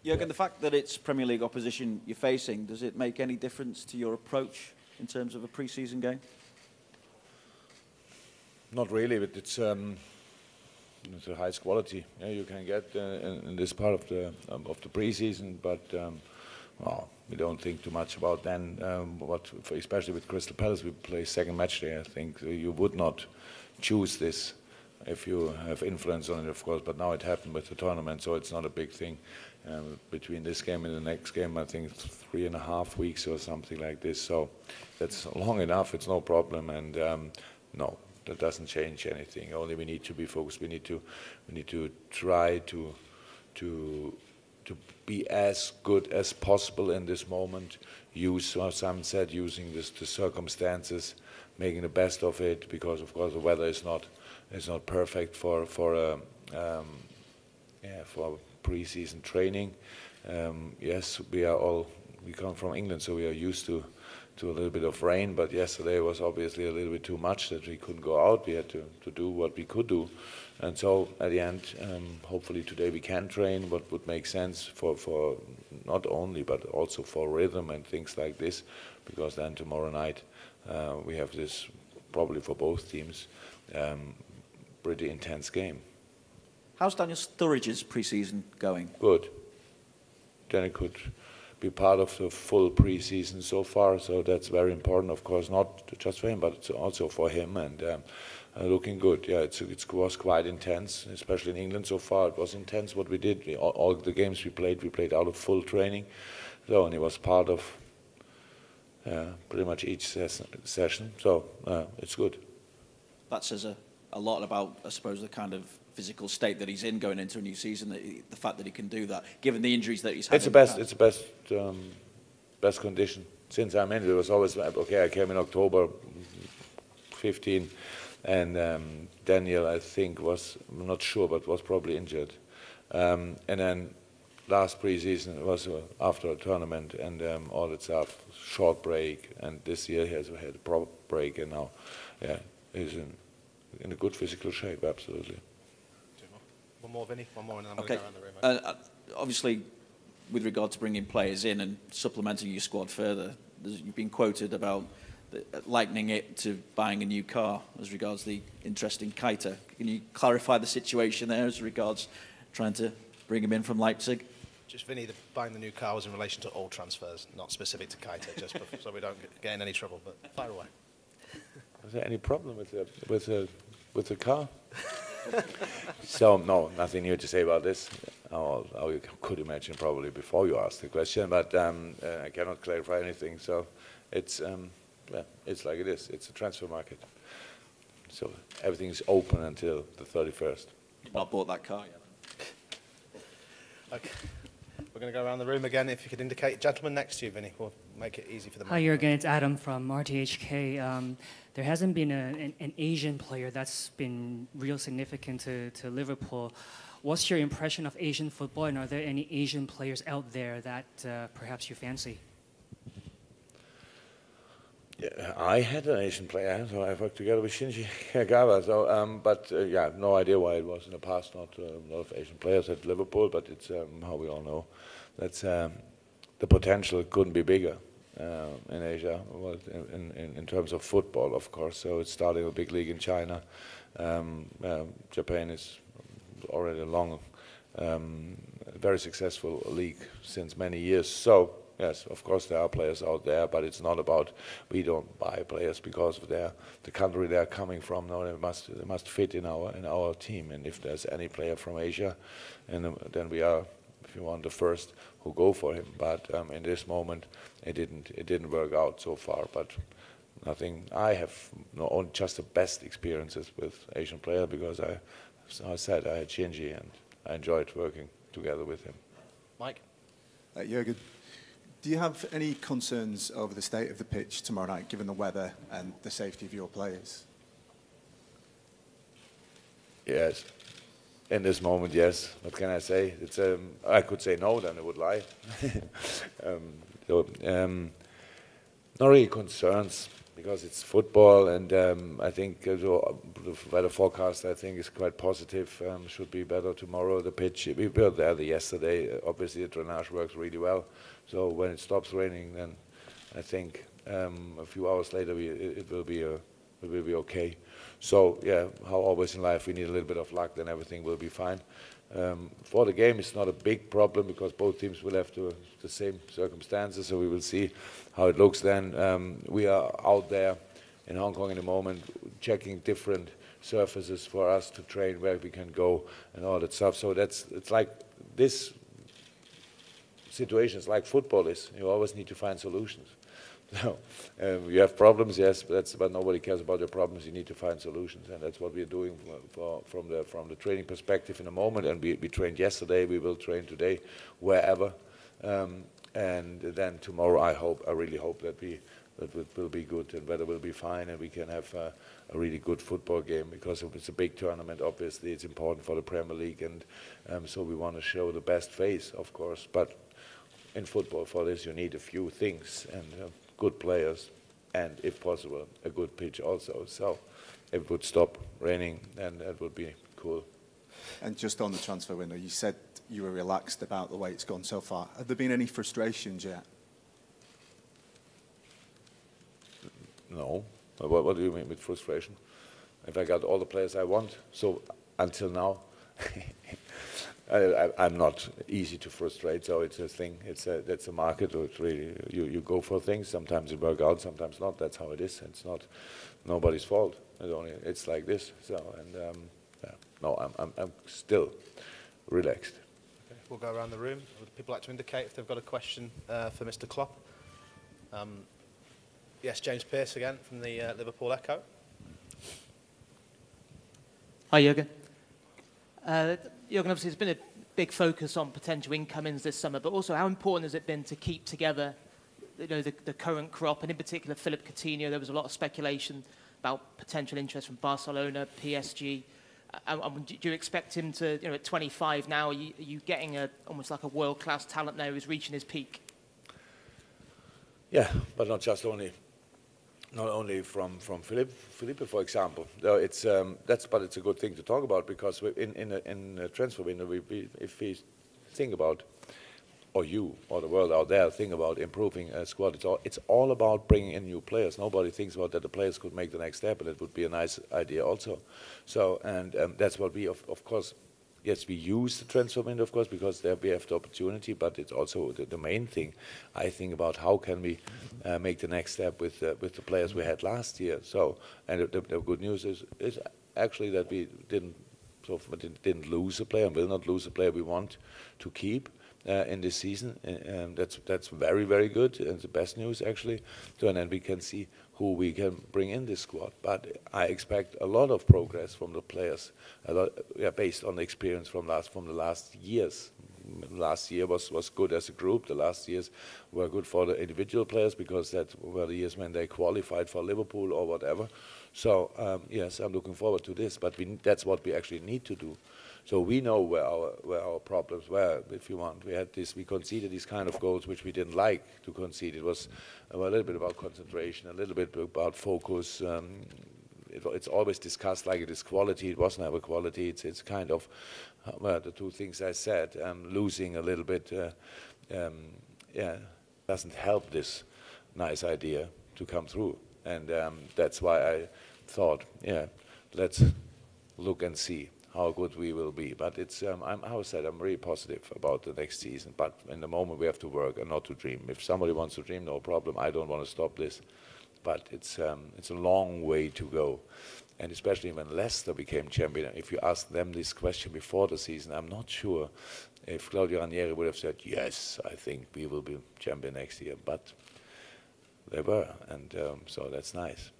Jurgen, the fact that it's Premier League opposition you're facing, does it make any difference to your approach in terms of a pre-season game? Not really, but it's the highest quality you can get in this part of the pre-season. But well, we don't think too much about then. Especially with Crystal Palace, we play second match day. I think you would not choose this if you have influence on it, of course. But now it happened with the tournament, so it's not a big thing. Between this game and the next game, I think 3.5 weeks or something like this. So that's long enough. It's no problem, and no. That doesn't change anything. Only we need to be focused. We need to try to be as good as possible in this moment. Use, as Sam said, using the circumstances, making the best of it. Because of course the weather is not perfect for pre-season training. Yes, we come from England, so we are used to a little bit of rain, but yesterday was obviously a little bit too much that we couldn't go out. We had to do what we could do, and so at the end, hopefully today we can train what would make sense for not only but also for rhythm and things like this, because then tomorrow night we have this probably for both teams pretty intense game. How's Daniel Sturridge's pre-season going? Good. Then it could be part of the full pre-season so far, so that's very important, of course, not just for him, but also for him, and looking good. Yeah, it was quite intense, especially in England so far. It was intense what we did. All the games we played out of full training, so, and it was part of pretty much each session, so it's good. That says a lot about, I suppose, the kind of physical state that he's in going into a new season. The fact that he can do that, given the injuries that he's had. It's the best condition since I'm in. It was always okay. I came in October 15, and Daniel, I think, I'm not sure, but was probably injured. And then last pre-season was after a tournament and all that stuff, short break. And this year he has had a proper break, and now, yeah, he's in a good physical shape, absolutely. One more, Vinny. One more, and then I'm okay. going to go around the room. Obviously, with regard to bringing players in and supplementing your squad further, you've been quoted about likening it to buying a new car as regards the interest in Keita. Can you clarify the situation there as regards trying to bring him in from Leipzig? Just, Vinny, buying the new car was in relation to all transfers, not specific to Keita, just so we don't get in any trouble. But fire away. Is there any problem with the car? So no, nothing new to say about this. You could imagine probably before you asked the question, but I cannot clarify anything. So it's like it is. It's a transfer market. So everything is open until the 31st. You've not bought that car yet. Okay. We're going to go around the room again. If you could indicate, gentleman next to you, Vinny, we'll make it easy for the. Hi, Jurgen. It's Adam from RTHK. There hasn't been an Asian player that's been real significant to Liverpool. What's your impression of Asian football, and are there any Asian players out there that perhaps you fancy? Yeah, I had an Asian player, so I worked together with Shinji Kagawa. So, but yeah, I have no idea why it was in the past. Not a lot of Asian players at Liverpool, but it's how we all know. That's the potential couldn't be bigger in Asia, well, in terms of football, of course. So it's starting a big league in China. Japan is already a long, very successful league since many years. So. Yes, of course there are players out there, but it's not about we don't buy players because of the country they're coming from. No, they must fit in our team. And if there's any player from Asia, and then we are, if you want, the first who go for him. But in this moment, it didn't work out so far. But nothing. I have just the best experiences with Asian players because I said I had Shinji and I enjoyed working together with him. Mike, Jurgen. Do you have any concerns over the state of the pitch tomorrow night, given the weather and the safety of your players? Yes. In this moment, yes. What can I say? It's I could say no, then I would lie. Not really concerns. because it's football, and I think the weather forecast I think is quite positive. Should be better tomorrow. The pitch, we were there yesterday. Obviously, the drainage works really well. So when it stops raining, then I think a few hours later it will be okay. So yeah, how always in life we need a little bit of luck, then everything will be fine. For the game, it's not a big problem because both teams will have the same circumstances, so we will see how it looks then. We are out there in Hong Kong in the moment checking different surfaces for us to train where we can go and all that stuff. So it's like this situation is like football is. You always need to find solutions. So you have problems, yes, but nobody cares about your problems. You need to find solutions, and that's what we're doing from the training perspective in a moment. And we trained yesterday. We will train today, wherever, and then tomorrow. I really hope that it will be good and weather will be fine, and we can have a really good football game because it's a big tournament. Obviously, it's important for the Premier League, and so we want to show the best face, of course. But in football, for this, you need a few things and. Good players, and if possible, a good pitch also. So if it would stop raining, then that would be cool. And just on the transfer window, you said you were relaxed about the way it's gone so far. Have there been any frustrations yet? No. What do you mean with frustration? If I got all the players I want, so until now, I'm not easy to frustrate, so it's a thing. That's a market. It's really you go for things. Sometimes it works out, sometimes not. That's how it is. It's not nobody's fault. It's like this. So yeah. No, I'm still relaxed. Okay, we'll go around the room. Would people like to indicate if they've got a question for Mr. Klopp? Yes, James Pearce again from the Liverpool Echo. Hi, Jurgen. Jurgen, obviously there's been a big focus on potential incomings this summer, but also how important has it been to keep together the current crop, and in particular Philippe Coutinho? There was a lot of speculation about potential interest from Barcelona, PSG. Do you expect him to, at 25 now, are you getting almost like a world-class talent now who's reaching his peak? Yeah, but not only from Philippe, for example. No, it's but it's a good thing to talk about because in a transfer window, if we think about, or you or the world out there think about improving a squad, it's all about bringing in new players. Nobody thinks about that the players could make the next step, and it would be a nice idea also. So and that's what we of course. Yes, we use the transfer window, of course, because there we have the opportunity, but it's also the main thing, I think, about how can we make the next step with the players we had last year. So, and the good news is actually that we didn't lose a player and will not lose a player we want to keep in this season. That's very, very good, and the best news, actually. So, and then we can see who we can bring in this squad. But I expect a lot of progress from the players, based on the experience from the last years. Last year was good as a group. The last years were good for the individual players because that were the years when they qualified for Liverpool or whatever. So yes, I'm looking forward to this. But that's what we actually need to do. So we know where our problems were, if you want. We conceded these kind of goals which we didn't like to concede. It was a little bit about concentration, a little bit about focus. It's always discussed like it is quality. It was never quality. It's kind of the two things I said. Losing a little bit, doesn't help this nice idea to come through. And that's why I thought, let's look and see how good we will be. But it's, I'm really positive about the next season. But in the moment we have to work and not to dream. If somebody wants to dream, no problem. I don't want to stop this. But it's a long way to go. And especially when Leicester became champion, if you ask them this question before the season, I'm not sure if Claudio Ranieri would have said, yes, I think we will be champion next year. But they were, and so that's nice.